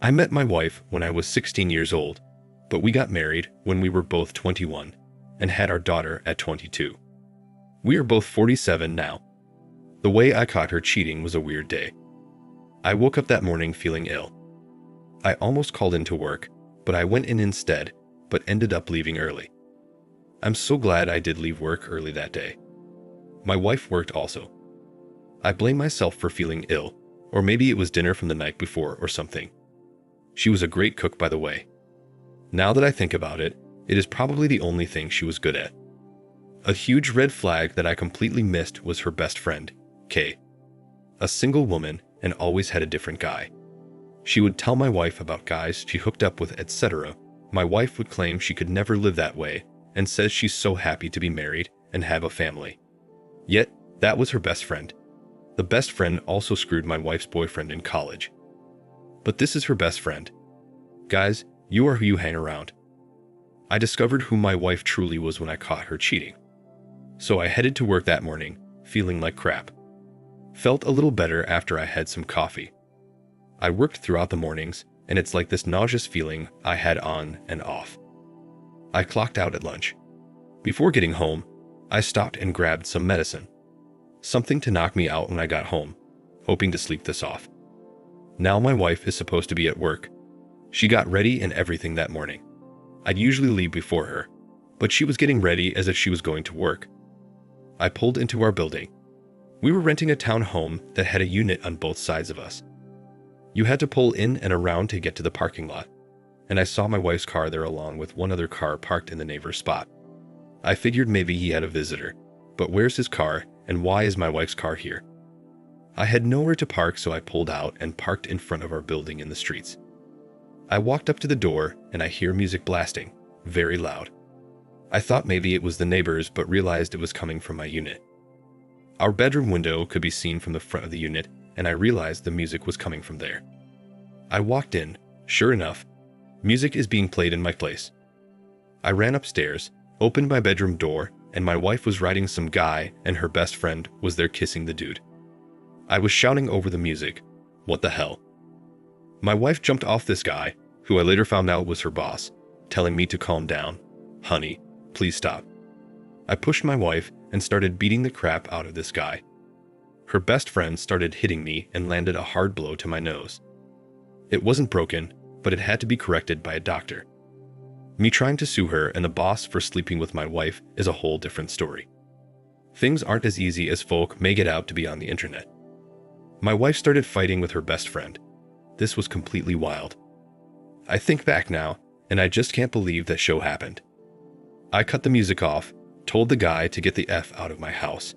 I met my wife when I was 16 years old, but we got married when we were both 21 and had our daughter at 22. We are both 47 now. The way I caught her cheating was a weird day. I woke up that morning feeling ill. I almost called into work, but I went in instead, but ended up leaving early. I'm so glad I did leave work early that day. My wife worked also. I blame myself for feeling ill, or maybe it was dinner from the night before or something. She was a great cook, by the way. Now that I think about it, it is probably the only thing she was good at. A huge red flag that I completely missed was her best friend, Kay. A single woman and always had a different guy. She would tell my wife about guys she hooked up with, etc. My wife would claim she could never live that way and says she's so happy to be married and have a family. Yet, that was her best friend. The best friend also screwed my wife's boyfriend in college. But this is her best friend. Guys, you are who you hang around. I discovered who my wife truly was when I caught her cheating. So I headed to work that morning, feeling like crap. Felt a little better after I had some coffee. I worked throughout the mornings, and it's like this nauseous feeling I had on and off. I clocked out at lunch. Before getting home, I stopped and grabbed some medicine. Something to knock me out when I got home, hoping to sleep this off. Now my wife is supposed to be at work. She got ready and everything that morning. I'd usually leave before her, but she was getting ready as if she was going to work. I pulled into our building. We were renting a town home that had a unit on both sides of us. You had to pull in and around to get to the parking lot, and I saw my wife's car there along with one other car parked in the neighbor's spot. I figured maybe he had a visitor, but where's his car and why is my wife's car here? I had nowhere to park, so I pulled out and parked in front of our building in the streets. I walked up to the door and I hear music blasting, very loud. I thought maybe it was the neighbors, but realized it was coming from my unit. Our bedroom window could be seen from the front of the unit, and I realized the music was coming from there. I walked in. Sure enough, music is being played in my place. I ran upstairs, opened my bedroom door, and my wife was riding some guy and her best friend was there kissing the dude. I was shouting over the music, "What the hell?" My wife jumped off this guy, who I later found out was her boss, telling me to calm down. "Honey, please stop." I pushed my wife and started beating the crap out of this guy. Her best friend started hitting me and landed a hard blow to my nose. It wasn't broken, but it had to be corrected by a doctor. Me trying to sue her and the boss for sleeping with my wife is a whole different story. Things aren't as easy as folk make it out to be on the internet. My wife started fighting with her best friend. This was completely wild. I think back now, and I just can't believe that show happened. I cut the music off, told the guy to get the F out of my house.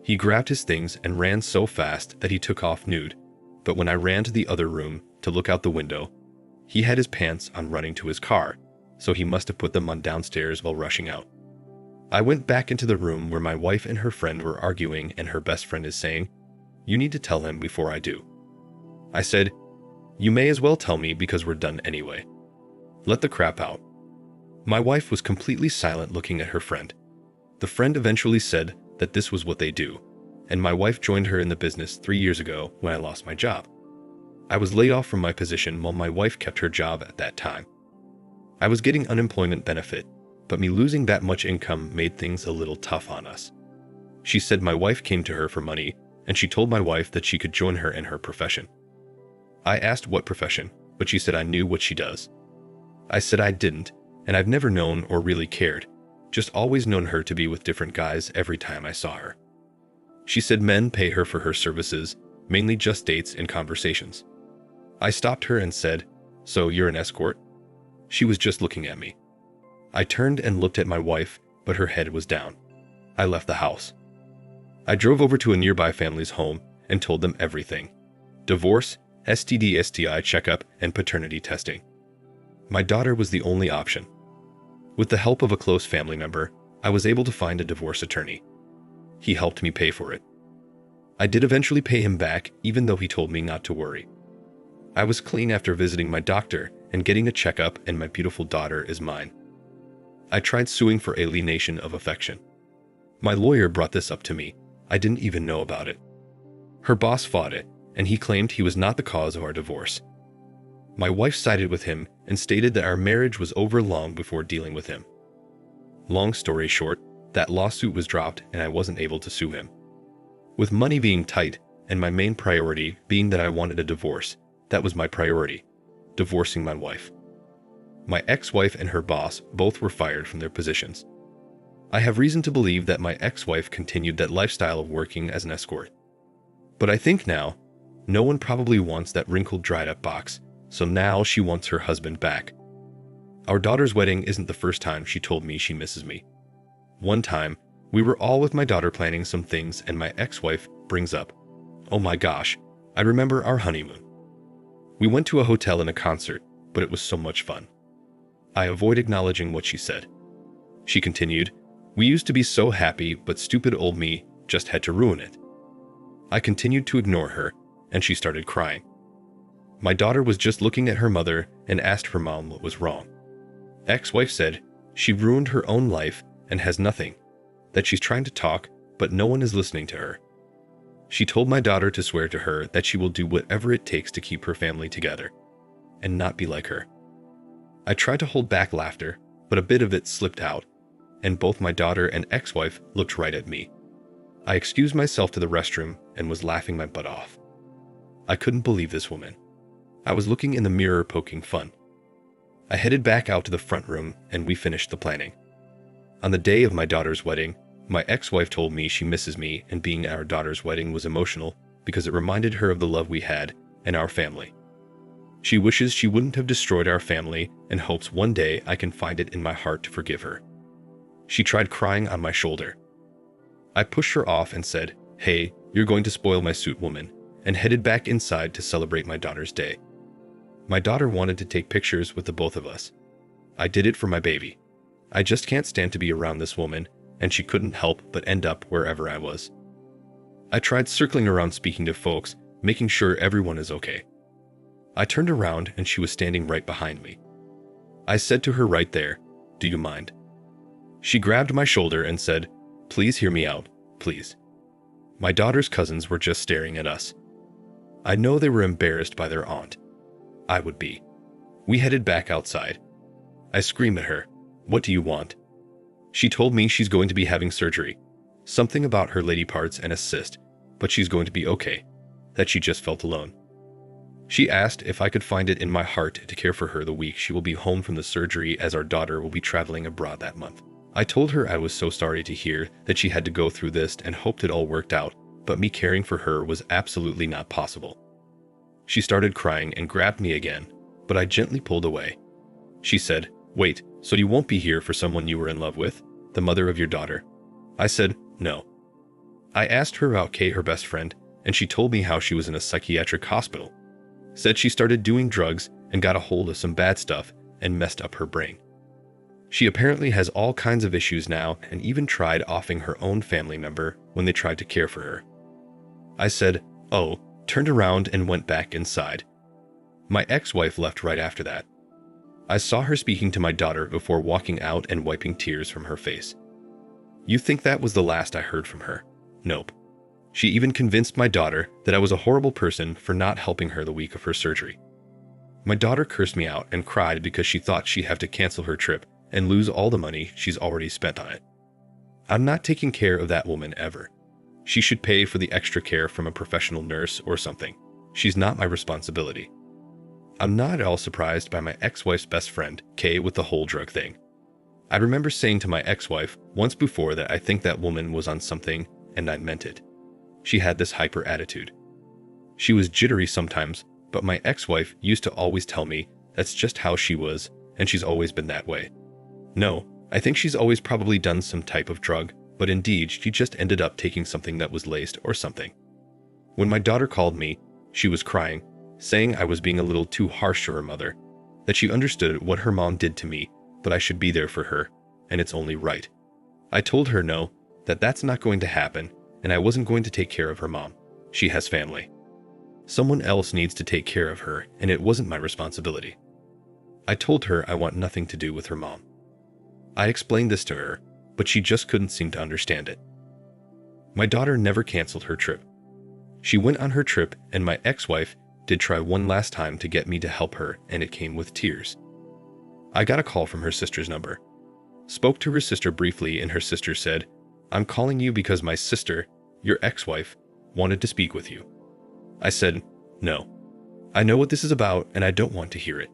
He grabbed his things and ran so fast that he took off nude, but when I ran to the other room to look out the window, he had his pants on running to his car, so he must have put them on downstairs while rushing out. I went back into the room where my wife and her friend were arguing, and her best friend is saying, "You need to tell him before I do." I said, "You may as well tell me because we're done anyway. Let the crap out." My wife was completely silent looking at her friend. The friend eventually said that this was what they do, and my wife joined her in the business 3 years ago when I lost my job. I was laid off from my position while my wife kept her job at that time. I was getting unemployment benefit, but me losing that much income made things a little tough on us. She said my wife came to her for money, and she told my wife that she could join her in her profession. I asked what profession, but she said I knew what she does. I said I didn't, and I've never known or really cared, just always known her to be with different guys every time I saw her. She said men pay her for her services, mainly just dates and conversations. I stopped her and said, "So you're an escort?" She was just looking at me. I turned and looked at my wife, but her head was down. I left the house. I drove over to a nearby family's home and told them everything. Divorce, STD, STI checkup, and paternity testing. My daughter was the only option. With the help of a close family member, I was able to find a divorce attorney. He helped me pay for it. I did eventually pay him back, even though he told me not to worry. I was clean after visiting my doctor and getting a checkup, and my beautiful daughter is mine. I tried suing for alienation of affection. My lawyer brought this up to me. I didn't even know about it. Her boss fought it, and he claimed he was not the cause of our divorce. My wife sided with him and stated that our marriage was over long before dealing with him. Long story short, that lawsuit was dropped and I wasn't able to sue him. With money being tight and my main priority being that I wanted a divorce, that was my priority, divorcing my wife. My ex-wife and her boss both were fired from their positions. I have reason to believe that my ex-wife continued that lifestyle of working as an escort. But I think now, no one probably wants that wrinkled dried up box, so now she wants her husband back. Our daughter's wedding isn't the first time she told me she misses me. One time, we were all with my daughter planning some things and my ex-wife brings up, "Oh my gosh, I remember our honeymoon. We went to a hotel and a concert, but it was so much fun." I avoid acknowledging what she said. She continued, "We used to be so happy, but stupid old me just had to ruin it." I continued to ignore her, and she started crying. My daughter was just looking at her mother and asked her mom what was wrong. Ex-wife said she ruined her own life and has nothing, that she's trying to talk, but no one is listening to her. She told my daughter to swear to her that she will do whatever it takes to keep her family together, and not be like her. I tried to hold back laughter, but a bit of it slipped out, and both my daughter and ex-wife looked right at me. I excused myself to the restroom and was laughing my butt off. I couldn't believe this woman. I was looking in the mirror poking fun. I headed back out to the front room and we finished the planning. On the day of my daughter's wedding, my ex-wife told me she misses me and being at our daughter's wedding was emotional because it reminded her of the love we had and our family. She wishes she wouldn't have destroyed our family and hopes one day I can find it in my heart to forgive her. She tried crying on my shoulder. I pushed her off and said, "Hey, you're going to spoil my suit, woman," and headed back inside to celebrate my daughter's day. My daughter wanted to take pictures with the both of us. I did it for my baby. I just can't stand to be around this woman, and she couldn't help but end up wherever I was. I tried circling around speaking to folks, making sure everyone is okay. I turned around and she was standing right behind me. I said to her right there, "Do you mind?" She grabbed my shoulder and said, "Please hear me out, please." My daughter's cousins were just staring at us. I know they were embarrassed by their aunt. I would be. We headed back outside. I screamed at her, "What do you want?" She told me she's going to be having surgery, something about her lady parts and a cyst, but she's going to be okay, that she just felt alone. She asked if I could find it in my heart to care for her the week she will be home from the surgery as our daughter will be traveling abroad that month. I told her I was so sorry to hear that she had to go through this and hoped it all worked out, but me caring for her was absolutely not possible. She started crying and grabbed me again, but I gently pulled away. She said, "Wait, so you won't be here for someone you were in love with, the mother of your daughter?" I said, "No." I asked her about Kay, her best friend, and she told me how she was in a psychiatric hospital. Said she started doing drugs and got a hold of some bad stuff and messed up her brain. She apparently has all kinds of issues now and even tried offing her own family member when they tried to care for her. I said, "Oh," turned around and went back inside. My ex-wife left right after that. I saw her speaking to my daughter before walking out and wiping tears from her face. You think that was the last I heard from her? Nope. She even convinced my daughter that I was a horrible person for not helping her the week of her surgery. My daughter cursed me out and cried because she thought she'd have to cancel her trip and lose all the money she's already spent on it. I'm not taking care of that woman ever. She should pay for the extra care from a professional nurse or something. She's not my responsibility. I'm not at all surprised by my ex-wife's best friend, Kay, with the whole drug thing. I remember saying to my ex-wife once before that I think that woman was on something, and I meant it. She had this hyper attitude. She was jittery sometimes, but my ex-wife used to always tell me that's just how she was, and she's always been that way. No, I think she's always probably done some type of drug, but indeed she just ended up taking something that was laced or something. When my daughter called me, she was crying, saying I was being a little too harsh to her mother, that she understood what her mom did to me, but I should be there for her, and it's only right. I told her no, that that's not going to happen, and I wasn't going to take care of her mom. She has family. Someone else needs to take care of her, and it wasn't my responsibility. I told her I want nothing to do with her mom. I explained this to her, but she just couldn't seem to understand it. My daughter never canceled her trip. She went on her trip, and my ex-wife did try one last time to get me to help her, and it came with tears. I got a call from her sister's number. Spoke to her sister briefly, and her sister said, "I'm calling you because my sister, your ex-wife, wanted to speak with you." I said, "No. I know what this is about, and I don't want to hear it."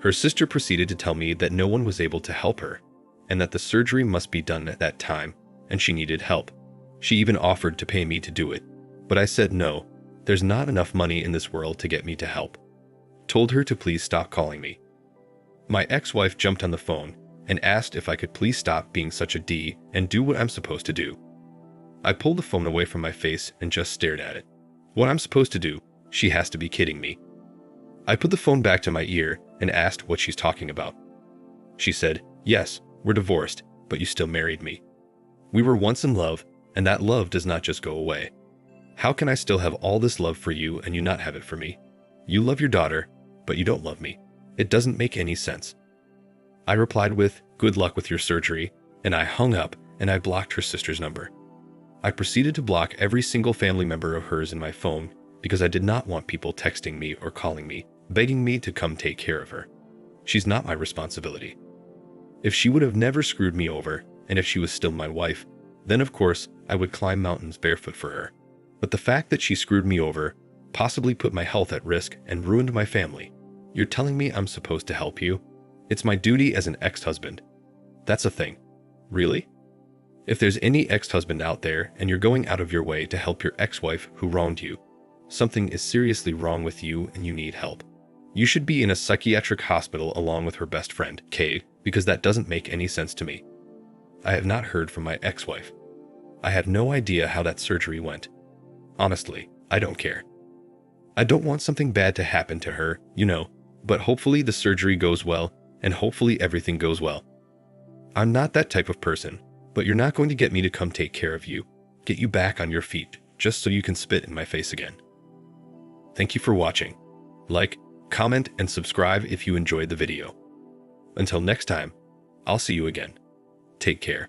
Her sister proceeded to tell me that no one was able to help her, and that the surgery must be done at that time, and she needed help. She even offered to pay me to do it, but I said no, there's not enough money in this world to get me to help. Told her to please stop calling me. My ex-wife jumped on the phone and asked if I could please stop being such a D and do what I'm supposed to do. I pulled the phone away from my face and just stared at it. What I'm supposed to do? She has to be kidding me. I put the phone back to my ear and asked what she's talking about. She said, "Yes, we're divorced, but you still married me. We were once in love, and that love does not just go away. How can I still have all this love for you and you not have it for me? You love your daughter, but you don't love me. It doesn't make any sense." I replied with, "Good luck with your surgery," and I hung up and I blocked her sister's number. I proceeded to block every single family member of hers in my phone because I did not want people texting me or calling me, begging me to come take care of her. She's not my responsibility. If she would have never screwed me over, and if she was still my wife, then of course I would climb mountains barefoot for her. But the fact that she screwed me over, possibly put my health at risk, and ruined my family, you're telling me I'm supposed to help you? It's my duty as an ex-husband. That's a thing. Really? If there's any ex-husband out there and you're going out of your way to help your ex-wife who wronged you, something is seriously wrong with you and you need help. You should be in a psychiatric hospital along with her best friend, Kay, because that doesn't make any sense to me. I have not heard from my ex-wife. I have no idea how that surgery went. Honestly, I don't care. I don't want something bad to happen to her, but hopefully the surgery goes well, and hopefully everything goes well. I'm not that type of person, but you're not going to get me to come take care of you, get you back on your feet, just so you can spit in my face again. Thank you for watching. Like, comment, and subscribe if you enjoyed the video. Until next time, I'll see you again. Take care.